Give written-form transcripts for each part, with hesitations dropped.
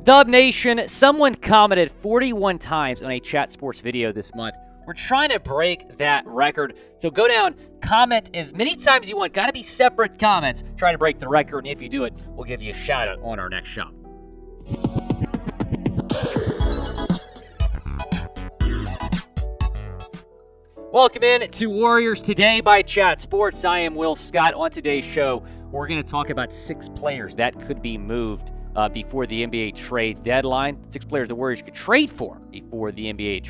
Dub Nation, someone commented 41 times on a Chat Sports video this month. We're trying to break that record. So go down, comment as many times as you want. Got to be separate comments. Try to break the record, and if you do it, we'll give you a shout-out on our next show. Welcome in to Warriors Today by Chat Sports. I am Will Scott. On today's show, we're going to talk about 6 players that could be moved before the NBA trade deadline. 6 players the Warriors could trade for before the NBA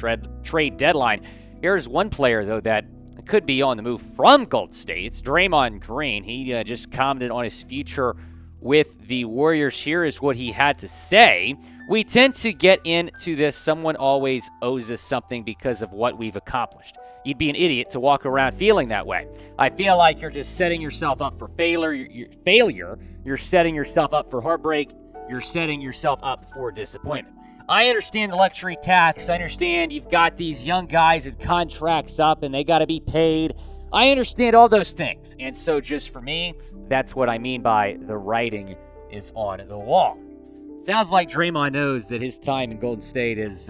trade deadline. Here's one player, though, that could be on the move from Golden State. It's Draymond Green. He just commented on his future with the Warriors. Here is what he had to say. We tend to get into this, someone always owes us something because of what we've accomplished. You'd be an idiot to walk around feeling that way. I feel like you're just setting yourself up for failure. You're setting yourself up for heartbreak. You're setting yourself up for disappointment. I understand the luxury tax. I understand you've got these young guys and contracts up and they got to be paid. I understand all those things. And so just for me, that's what I mean by the writing is on the wall. Sounds like Draymond knows that his time in Golden State is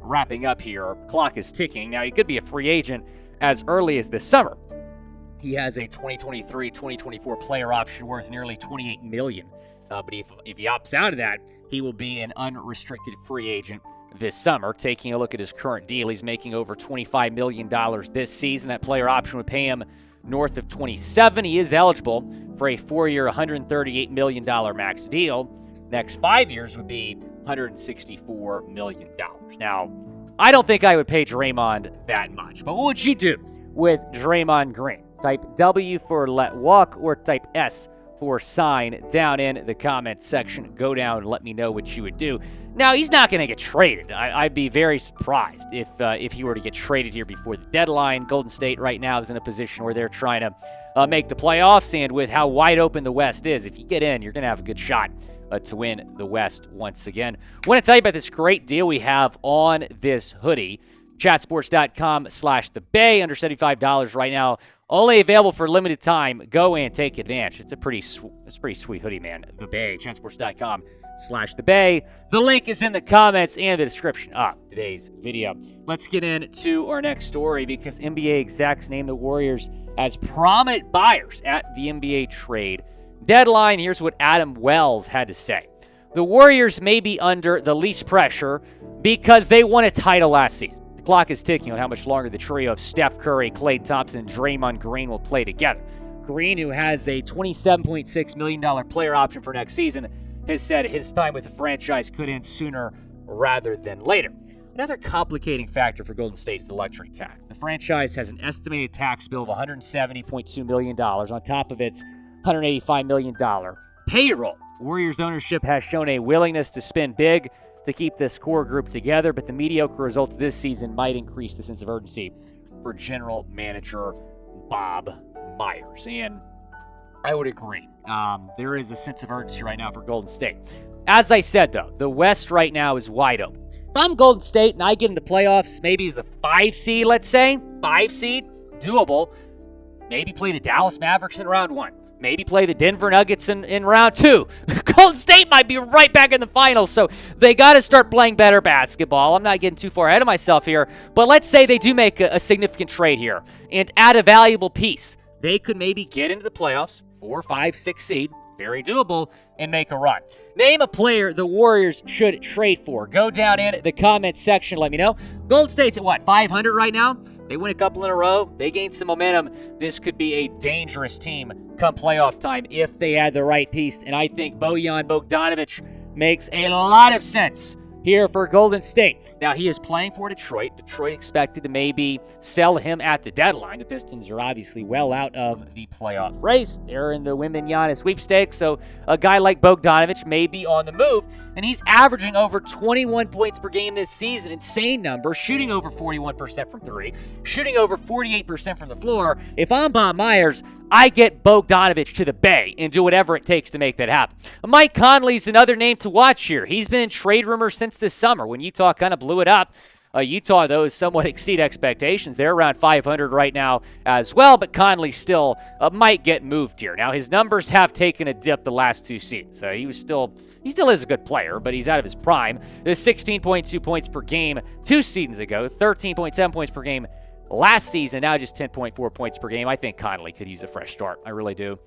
wrapping up here. Clock is ticking. Now, he could be a free agent as early as this summer. He has a 2023-2024 player option worth nearly $28 million. But if he opts out of that, he will be an unrestricted free agent this summer. Taking a look at his current deal, he's making over $25 million this season. That player option would pay him north of $27. He is eligible for a 4-year, $138 million max deal. Next 5 years would be $164 million. Now, I don't think I would pay Draymond that much, but what would you do with Draymond Green? Type W for let walk or type S for sign down in the comment section. Go down and let me know what you would do. Now, he's not going to get traded. I'd be very surprised if he were to get traded here before the deadline. Golden State right now is in a position where they're trying to make the playoffs, and with how wide open the West is, if you get in, you're going to have a good shot to win the West once again. I want to tell you about this great deal we have on this hoodie. Chatsports.com/thebay, under $75 right now. Only available for a limited time. Go and take advantage. It's a pretty sweet hoodie, man. The Bay. Chatsports.com/thebay. The link is in the comments and the description of today's video. Let's get into our next story because NBA execs named the Warriors as prominent buyers at the NBA trade deadline. Here's what Adam Wells had to say. The Warriors may be under the least pressure because they won a title last season. The clock is ticking on how much longer the trio of Steph Curry, Klay Thompson, and Draymond Green will play together. Green, who has a $27.6 million player option for next season, has said his time with the franchise could end sooner rather than later. Another complicating factor for Golden State is the luxury tax. The franchise has an estimated tax bill of $170.2 million on top of its $185 million payroll. Warriors ownership has shown a willingness to spend big to keep this core group together, but the mediocre results this season might increase the sense of urgency for general manager Bob Myers. And I would agree. There is a sense of urgency right now for Golden State. As I said, though, the West right now is wide open. If I'm Golden State and I get into the playoffs, maybe as the 5 seed, let's say, 5 seed, doable. Maybe play the Dallas Mavericks in round 1. Maybe play the Denver Nuggets in round 2. Golden State might be right back in the finals, so they got to start playing better basketball. I'm not getting too far ahead of myself here, but let's say they do make a significant trade here and add a valuable piece. They could maybe get into the playoffs, 4, 5, 6 seed, very doable, and make a run. Name a player the Warriors should trade for. Go down in the comments section, let me know. Golden State's at what, 500 right now? They win a couple in a row. They gain some momentum. This could be a dangerous team come playoff time if they add the right piece. And I think Bojan Bogdanovic makes a lot of sense here for Golden State. Now, he is playing for Detroit. Detroit expected to maybe sell him at the deadline. The Pistons are obviously well out of the playoff race. They're in the Wembanyama sweepstakes, so a guy like Bogdanovic may be on the move, and he's averaging over 21 points per game this season. Insane number, shooting over 41% from 3, shooting over 48% from the floor. If I'm Bob Myers, I get Bogdanovic to the Bay and do whatever it takes to make that happen. Mike Conley's another name to watch here. He's been in trade rumors since this summer when Utah kind of blew it up. Utah, those somewhat exceed expectations. They're around 500 right now as well, but Conley still might get moved here. Now, his numbers have taken a dip the last 2 seasons. He still is a good player, but he's out of his prime. There's 16.2 points per game 2 seasons ago, 13.7 points per game last season, now just 10.4 points per game. I think Conley could use a fresh start. I really do.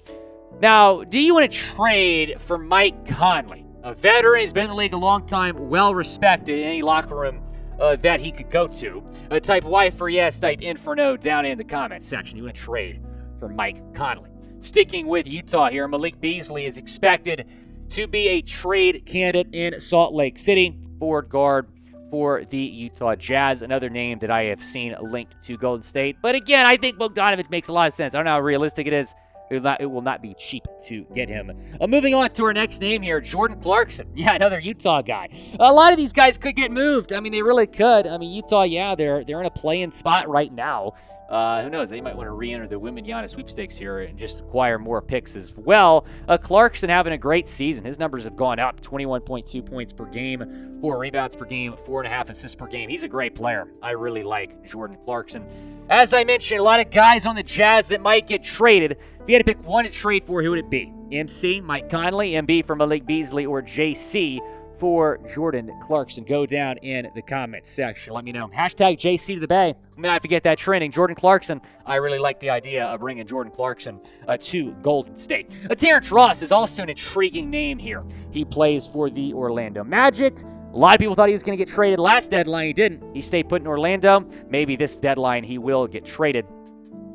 Now, do you want to trade for Mike Conley? A veteran, he's been in the league a long time, well-respected in any locker room that he could go to. Type Y for yes, type Inferno down in the comments section. You want to trade for Mike Conley. Sticking with Utah here, Malik Beasley is expected to be a trade candidate in Salt Lake City, forward guard for the Utah Jazz. Another name that I have seen linked to Golden State. But again, I think Bogdanovic makes a lot of sense. I don't know how realistic it is. It will not be cheap to get him. Moving on to our next name here, Jordan Clarkson. Yeah, another Utah guy. A lot of these guys could get moved. I mean, they really could. I mean, Utah, yeah, they're in a play-in spot right now. Who knows? They might want to re-enter the Wembanyama sweepstakes here and just acquire more picks as well. Clarkson having a great season. His numbers have gone up, 21.2 points per game, 4 rebounds per game, 4.5 assists per game. He's a great player. I really like Jordan Clarkson. As I mentioned, a lot of guys on the Jazz that might get traded. If you had to pick one to trade for, who would it be? MC, Mike Conley, MB for Malik Beasley, or JC for Jordan Clarkson? Go down in the comments section. Let me know. Hashtag JC to the Bay. I mean, I forget that trending. Jordan Clarkson. I really like the idea of bringing Jordan Clarkson to Golden State. Terrence Ross is also an intriguing name here. He plays for the Orlando Magic. A lot of people thought he was going to get traded last deadline. He didn't. He stayed put in Orlando. Maybe this deadline he will get traded.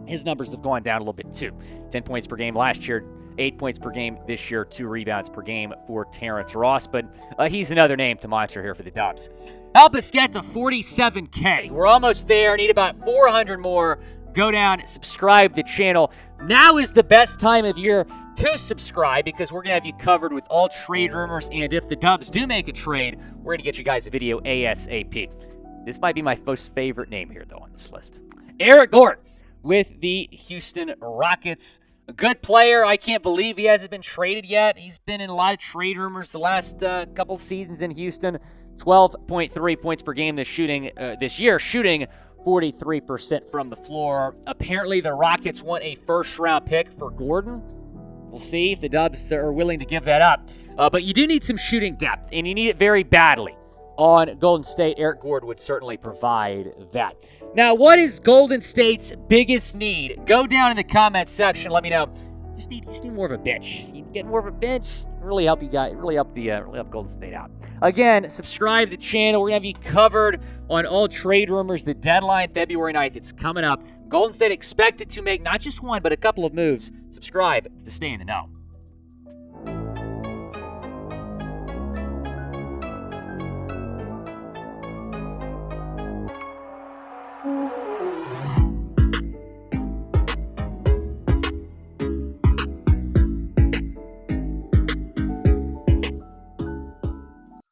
His numbers have gone down a little bit too. 10 points per game last year, 8 points per game this year, 2 rebounds per game for Terrence Ross. But he's another name to monitor here for the Dubs. Help us get to 47K. We're almost there. Need about 400 more. Go down, subscribe to the channel. Now is the best time of year to subscribe because we're going to have you covered with all trade rumors. And if the Dubs do make a trade, we're going to get you guys a video ASAP. This might be my most favorite name here, though, on this list. Eric Gordon with the Houston Rockets. A good player. I can't believe he hasn't been traded yet. He's been in a lot of trade rumors the last couple seasons in Houston. 12.3 points per game this year, shooting 43% from the floor. Apparently, the Rockets want a first-round pick for Gordon. We'll see if the Dubs are willing to give that up. But you do need some shooting depth, and you need it very badly. On Golden State, Eric Gordon would certainly provide that. Now, what is Golden State's biggest need? Go down in the comments section. Let me know. Just need more of a bench. You get more of a bench. Really help you guys. Really help Golden State out. Again, subscribe to the channel. We're gonna have you covered on all trade rumors. The deadline, February 9th. It's coming up. Golden State expected to make not just one, but a couple of moves. Subscribe to stay in the know.